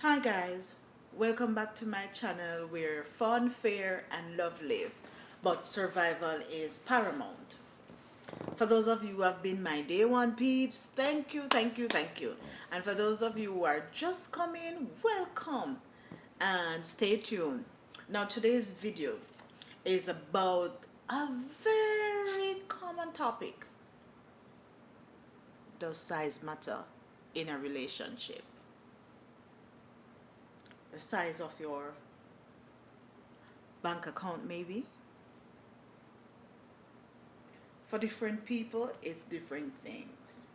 Hi guys, welcome back to my channel where fun, fair and love live, but survival is paramount. For those of you who have been my day one peeps, thank you, thank you, thank you. And for those of you who are just coming, welcome and stay tuned. Now today's video is about a very common topic. Does size matter in a relationship? The size of your bank account maybe. For different people, it's different things.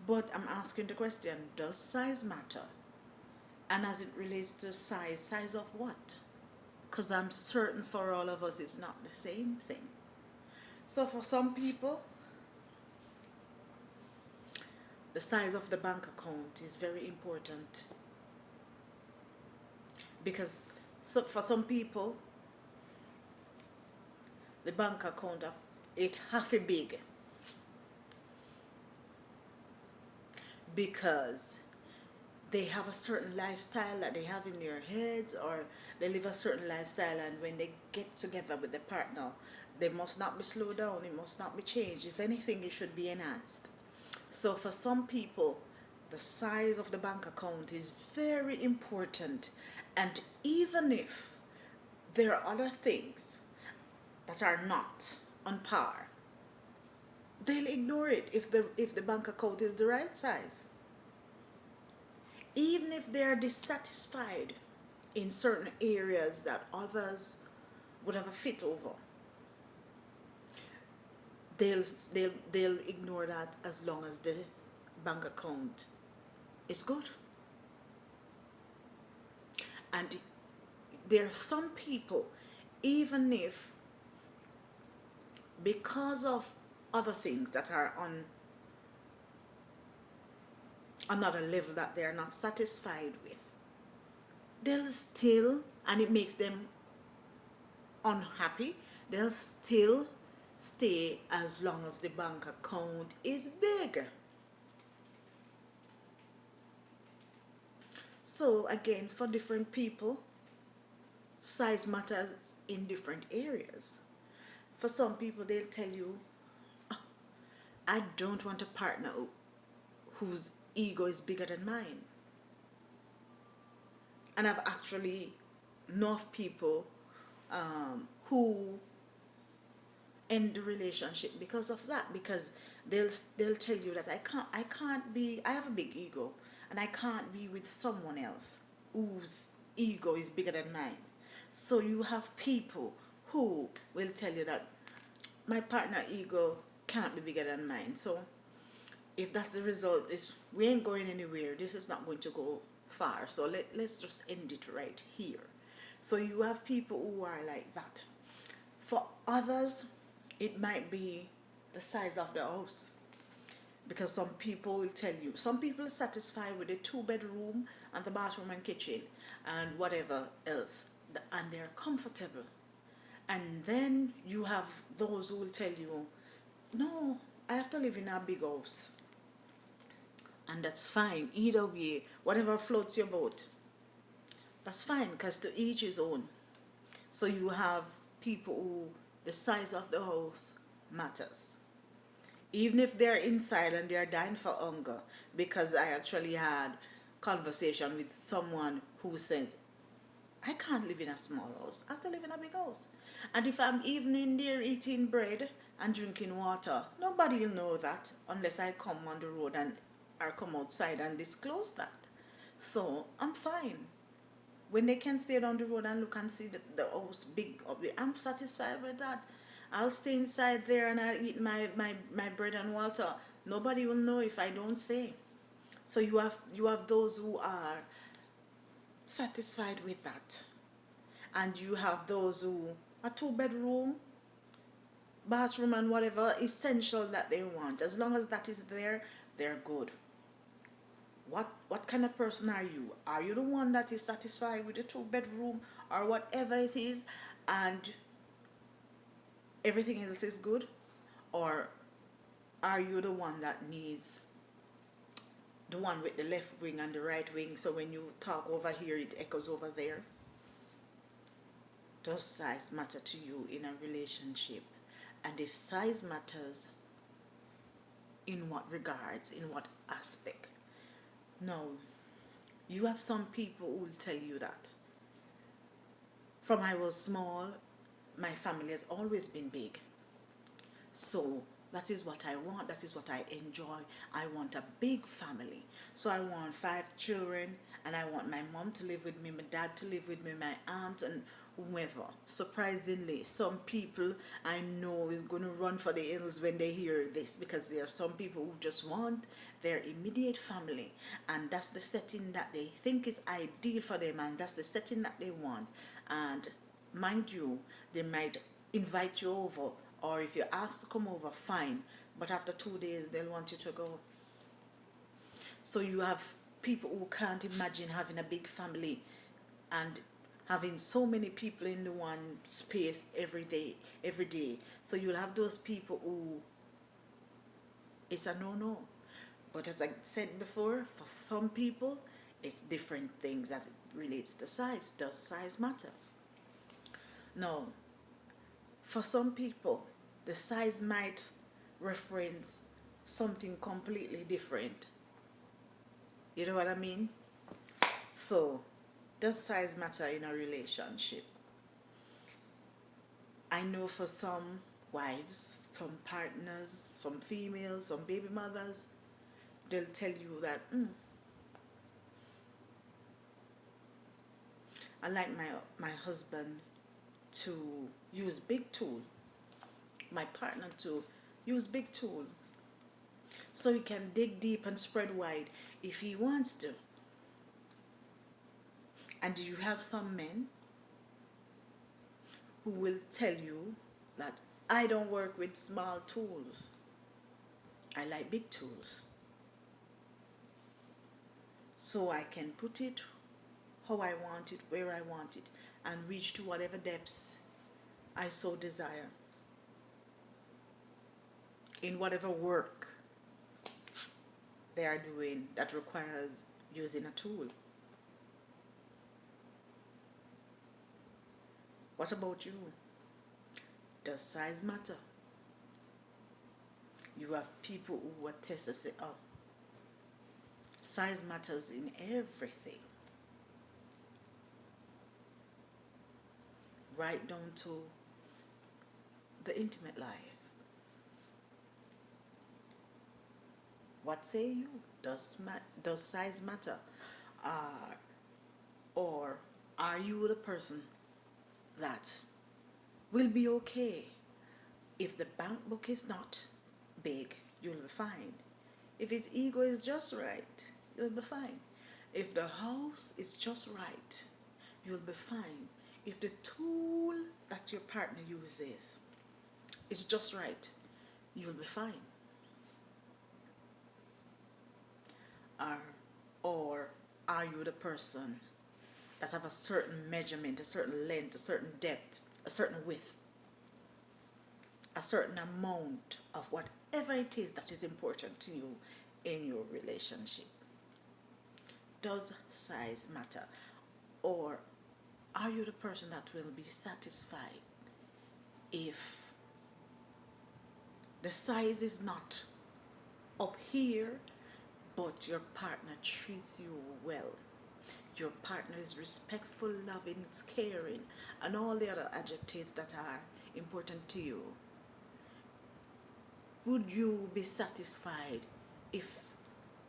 But I'm asking the question, does size matter? And as it relates to size, size of what? Because I'm certain for all of us it's not the same thing. So for some people, the size of the bank account is very important. Because for some people, the bank account, it half a big. Because they have a certain lifestyle that they have in their heads, or they live a certain lifestyle, and when they get together with the partner, they must not be slowed down, it must not be changed. If anything, it should be enhanced. So for some people, the size of the bank account is very important, and even if there are other things that are not on par, they'll ignore it if the bank account is the right size. Even if they are dissatisfied in certain areas that others would have a fit over, they'll ignore that as long as the bank account is good. And there are some people, even if because of other things that are on another level that they are not satisfied with, they'll still, and it makes them unhappy, they'll still stay as long as the bank account is big. So again, for different people, size matters in different areas. For some people, they'll tell you, "Oh, I don't want a partner whose ego is bigger than mine." And I've actually known of people who end the relationship because of that, because they'll tell you that I have a big ego and I can't be with someone else whose ego is bigger than mine. So you have people who will tell you that my partner ego cannot be bigger than mine. So if that's the result, is we ain't going anywhere. This is not going to go far. So let's just end it right here. So you have people who are like that. For others, it might be the size of the house. Because some people will tell you, some people are satisfied with a 2 bedroom and the bathroom and kitchen and whatever else, and they're comfortable. And then you have those who will tell you, no, I have to live in a big house. And that's fine. Either way, whatever floats your boat, that's fine, because to each his own. So you have people who the size of the house matters. Even if they're inside and they're dying for hunger, because I actually had conversation with someone who said, I can't live in a small house, I have to live in a big house. And if I'm even in there eating bread and drinking water, nobody will know that unless I come on the road and or come outside and disclose that. So I'm fine. When they can stay down the road and look and see the house big up there, I'm satisfied with that. I'll stay inside there and I eat my bread and water. Nobody will know if I don't say. So you have those who are satisfied with that. And you have those who a 2 bedroom, bathroom and whatever essential that they want. As long as that is there, they're good. What kind of person are you? Are you the one that is satisfied with the 2 bedroom or whatever it is and everything else is good? Or are you the one that needs the one with the left wing and the right wing, so when you talk over here, it echoes over there? Does size matter to you in a relationship? And if size matters, in what regards, in what aspect? No, you have some people who will tell you that. From I was small, my family has always been big. So that is what I want, that is what I enjoy. I want a big family. So I want 5 children, and I want my mom to live with me, my dad to live with me, my aunt, and whomever. Surprisingly, some people I know is going to run for the hills when they hear this, because there are some people who just want their immediate family, and that's the setting that they think is ideal for them, and that's the setting that they want. And mind you, they might invite you over, or if you're asked to come over, fine, but after 2 days they'll want you to go. So you have people who can't imagine having a big family and having so many people in the one space every day. So you'll have those people who it's a no-no. But as I said before, for some people it's different things as it relates to size. Does size matter? No. For some people, the size might reference something completely different. You know what I mean? So, does size matter in a relationship? I know for some wives, some partners, some females, some baby mothers, they'll tell you that, I like my husband to use big tool, my partner to use big tool, so he can dig deep and spread wide if he wants to. And you have some men who will tell you that I don't work with small tools. I like big tools. So I can put it how I want it, where I want it, and reach to whatever depths I so desire. In whatever work they are doing that requires using a tool. What about you? Does size matter? You have people who attest and say, oh, size matters in everything. Right down to the intimate life. What say you? Does size matter? Or are you the person that will be okay if the bank book is not big? You'll be fine. If its ego is just right, you'll be fine. If the house is just right, you'll be fine. If the tool that your partner uses is just right, you'll be fine. Or are you the person that have a certain measurement, a certain length, a certain depth, a certain width, a certain amount of whatever it is that is important to you in your relationship? Does size matter? Or are you the person that will be satisfied if the size is not up here, but your partner treats you well? Your partner is respectful, loving, caring, and all the other adjectives that are important to you. Would you be satisfied if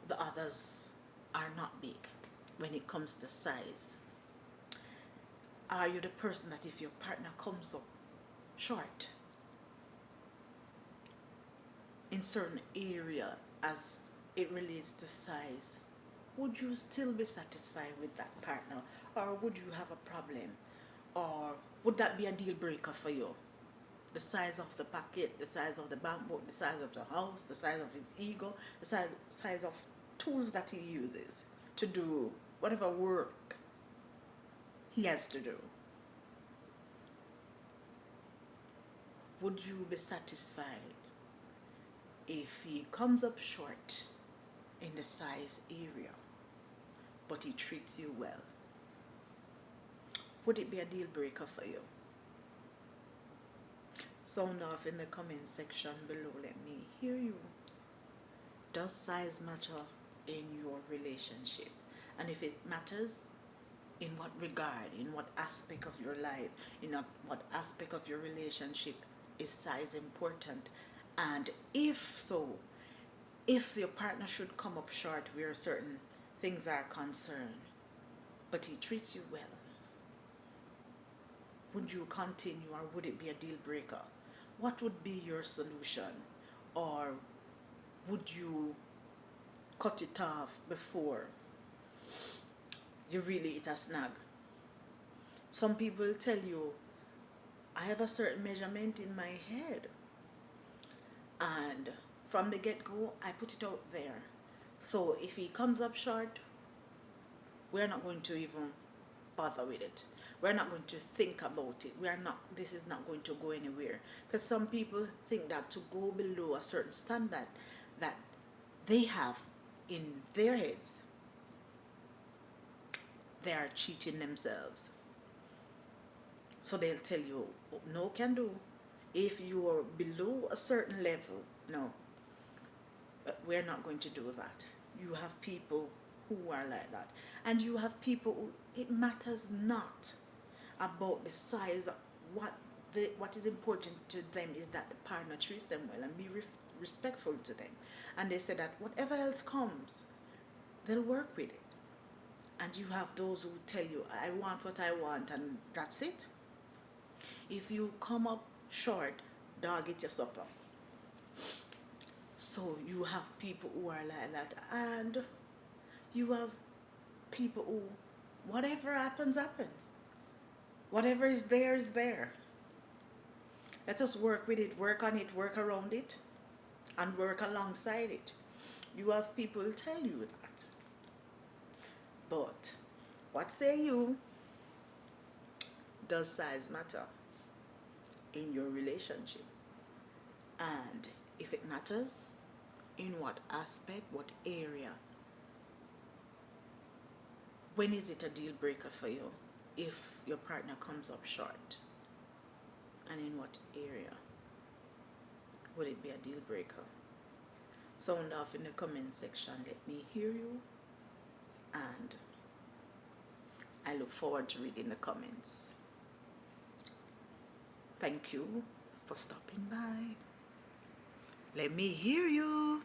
the others are not big when it comes to size? Are you the person that if your partner comes up short in certain area as it relates to size, would you still be satisfied with that partner, or would you have a problem, or would that be a deal breaker for you? The size of the packet, the size of the bank book, the size of the house, the size of his ego, the size of tools that he uses to do whatever work he has to do. Would you be satisfied if he comes up short in the size area, but he treats you well. Would it be a deal breaker for you? Sound off in the comment section below. Let me hear you. Does size matter in your relationship? And if it matters, in what regard, in what aspect of your life, in what aspect of your relationship is size important? And if so, if your partner should come up short where certain things are concerned, but he treats you well, would you continue, or would it be a deal breaker? What would be your solution? Or would you cut it off before you really hit a snag? Some people tell you, I have a certain measurement in my head, and from the get-go I put it out there. So if he comes up short, we're not going to even bother with it. We're not going to think about it. This is not going to go anywhere. Because some people think that to go below a certain standard that they have in their heads, they are cheating themselves. So they'll tell you, oh, no can do. If you are below a certain level, no, we're not going to do that. You have people who are like that. And you have people who, it matters not about the size. What is important to them is that the partner treats them well and be respectful to them. And they say that whatever else comes, they'll work with it. And you have those who tell you, I want what I want, and that's it. If you come up short, dog, eat your supper. So you have people who are like that, and you have people who, whatever happens, happens. Whatever is there. Let us work with it, work on it, work around it, and work alongside it. You have people who tell you that. But what say you? Does size matter in your relationship? And if it matters, in what aspect, what area? When is it a deal breaker for you if your partner comes up short? And in what area would it be a deal breaker? Sound off in the comment section. Let me hear you. And I look forward to reading the comments. Thank you for stopping by. Let me hear you.